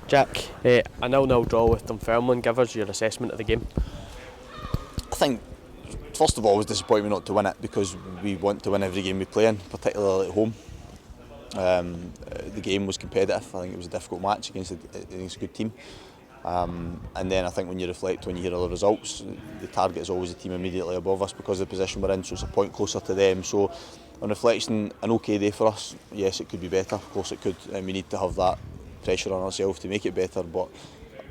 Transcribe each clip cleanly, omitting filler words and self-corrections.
Jack, a 0-0 draw with Dunfermline. Give us your assessment of the game. I think, first of all, it was disappointing not to win it because we want to win every game we play in, particularly at home. The game was competitive. I think it was a difficult match against a good team. And then I think when you reflect, when you hear all the results, the target is always the team immediately above us because of the position we're in, so it's a point closer to them. So on reflection, an okay day for us. Yes, it could be better, of course it could, and we need to have that pressure on ourselves to make it better, but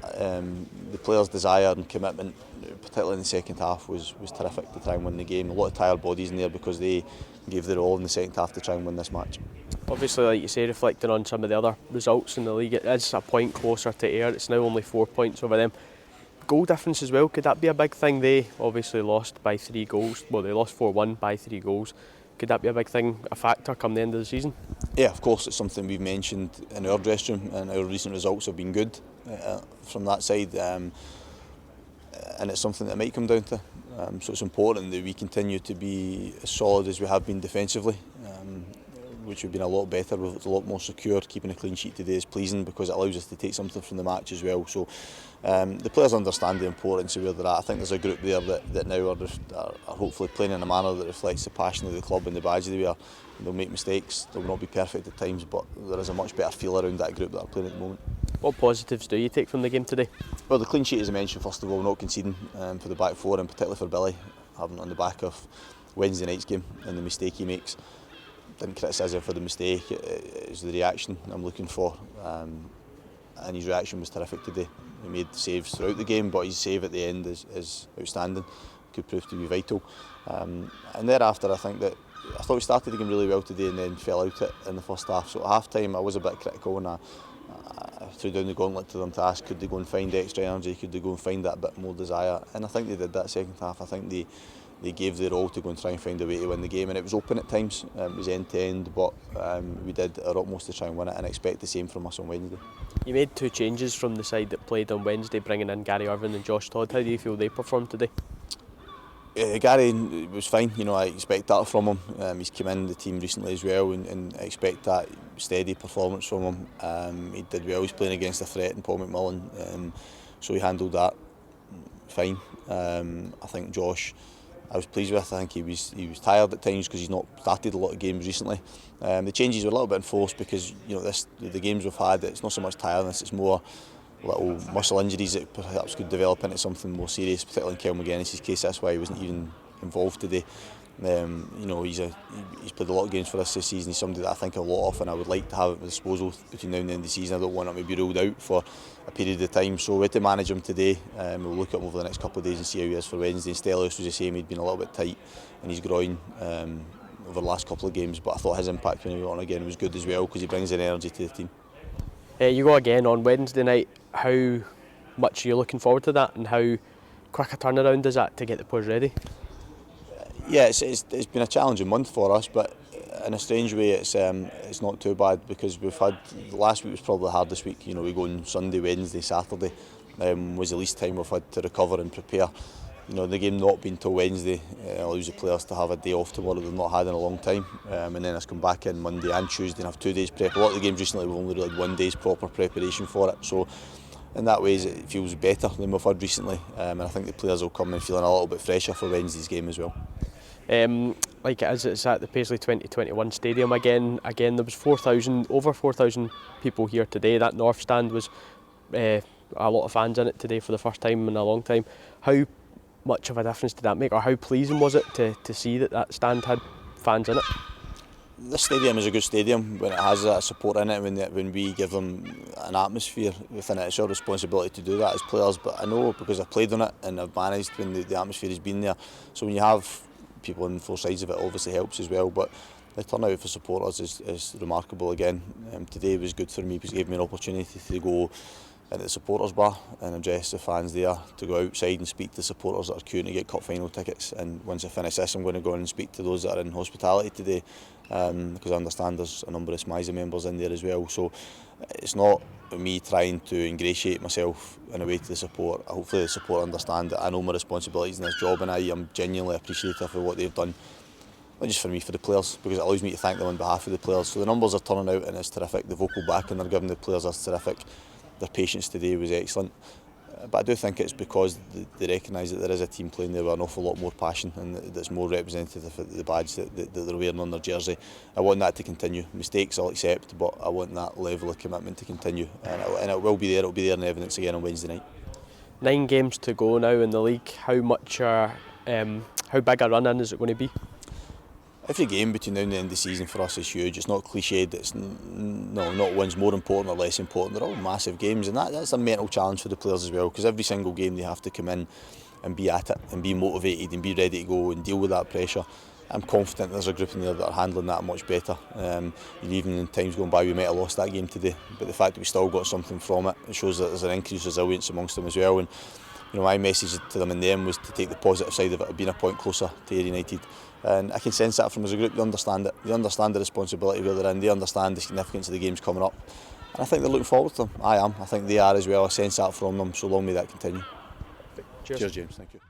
the players' desire and commitment, particularly in the second half, was terrific to try and win the game. A lot of tired bodies in there because they gave their all in the second half to try and win this match. Obviously, like you say, reflecting on some of the other results in the league, it is a point closer to Ayr. It's now only 4 points over them. Goal difference as well, could that be a big thing? They obviously lost by 3 goals. Well, they lost 4-1 by 3 goals. Could that be a big thing, a factor come the end of the season? Yeah, of course, it's something we've mentioned in our dressing room, and our recent results have been good from that side, and it's something that might come down to. So it's important that we continue to be as solid as we have been defensively, which we've been a lot better, we're a lot more secure. Keeping a clean sheet today is pleasing because it allows us to take something from the match as well. So the players understand the importance of where they're at. I think there's a group there that now are hopefully playing in a manner that reflects the passion of the club and the badge they wear. They'll make mistakes, they'll not be perfect at times, but there is a much better feel around that group that are playing at the moment. What positives do you take from the game today? Well, the clean sheet, as I mentioned, first of all, not conceding for the back four, and particularly for Billy, having on the back of Wednesday night's game and the mistake he makes. Didn't criticise him for the mistake, it's the reaction I'm looking for, and his reaction was terrific today. He made saves throughout the game, but his save at the end is outstanding, could prove to be vital. And thereafter, I thought we started the game really well today and then fell out it in the first half. So at half time I was a bit critical, and I threw down the gauntlet to them to ask, could they go and find extra energy, could they go and find that bit more desire, and I think they did that second half. I think they gave their all to go and try and find a way to win the game, and it was open at times, it was end to end, but we did our utmost to try and win it, and I expect the same from us on Wednesday. You made 2 changes from the side that played on Wednesday, bringing in Gary Irvine and Josh Todd. How do you feel they performed today? Gary was fine, I expect that from him. He's come in the team recently as well, and I expect that steady performance from him. He did well, he's playing against a threat in Paul McMillan, so he handled that fine. I think Josh, I was pleased with. I think he was tired at times because he's not started a lot of games recently. The changes were a little bit enforced because the games we've had, it's not so much tiredness, it's more little muscle injuries that perhaps could develop into something more serious, particularly in Kel McGuinness's case. That's why he wasn't even involved today. He's played a lot of games for us this season. He's somebody that I think a lot of, and I would like to have at my disposal between now and the end of the season. I don't want him to be ruled out for a period of time, so we had to manage him today. We'll look at him over the next couple of days and see how he is for Wednesday. And Stelios was the same, he'd been a little bit tight in his groin over the last couple of games, but I thought his impact when he went on again was good as well because he brings an energy to the team. You go again on Wednesday night. How much are you looking forward to that, and how quick a turnaround is that to get the players ready? Yeah, it's been a challenging month for us, but in a strange way it's not too bad because we've had, last week was probably the hardest week. We go on Sunday, Wednesday, Saturday was the least time we've had to recover and prepare. The game not being till Wednesday allows the players to have a day off tomorrow they've not had in a long time, and then us come back in Monday and Tuesday and have 2 days prep. A lot of the games recently we've only really had 1 day's proper preparation for it, so in that way it feels better than we've had recently, and I think the players will come in feeling a little bit fresher for Wednesday's game as well. Like it is, it's at the Paisley 2021 stadium again. There was over 4,000 people here today. That north stand was a lot of fans in it today for the first time in a long time. How much of a difference did that make, or how pleasing was it to see that stand had fans in it? This stadium is a good stadium when it has that support in it, when we give them an atmosphere within it. It's our responsibility to do that as players, but I know because I've played on it and I've managed when the atmosphere has been there. So when you have people on 4 sides of it, obviously helps as well, but the turnout for supporters is remarkable again. Today was good for me because it gave me an opportunity to go into the supporters bar and address the fans there, to go outside and speak to supporters that are queuing to get cup final tickets, and once I finish this I'm going to go in and speak to those that are in hospitality today, because I understand there's a number of SMISA members in there as well. So it's not me trying to ingratiate myself in a way to the support. Hopefully the support understand that I know my responsibilities in this job, and I am genuinely appreciative of what they've done, not just for me, for the players, because it allows me to thank them on behalf of the players. So the numbers are turning out and it's terrific. The vocal backing they're giving the players is terrific. their patience today was excellent. But I do think it's because they recognise that there is a team playing there with an awful lot more passion and that's more representative of the badge that they're wearing on their jersey. I want that to continue. Mistakes I'll accept, but I want that level of commitment to continue, and it will be there. It'll be there in evidence again on Wednesday night. 9 games to go now in the league. How big a run in is it going to be? Every game between now and the end of the season for us is huge. It's not cliched. It's not one's more important or less important. They're all massive games, and that's a mental challenge for the players as well. Because every single game they have to come in and be at it, and be motivated, and be ready to go and deal with that pressure. I'm confident there's a group in there that are handling that much better. Even in times going by, we might have lost that game today, but the fact that we still got something from it shows that there's an increased resilience amongst them as well. And my message to them in the end was to take the positive side of it of being a point closer to Ayr United. And I can sense that from as a group. They understand it. They understand the responsibility where they're in. They understand the significance of the games coming up. And I think they're looking forward to them. I am. I think they are as well. I sense that from them. So long may that continue. Cheers. Cheers, James. Thank you.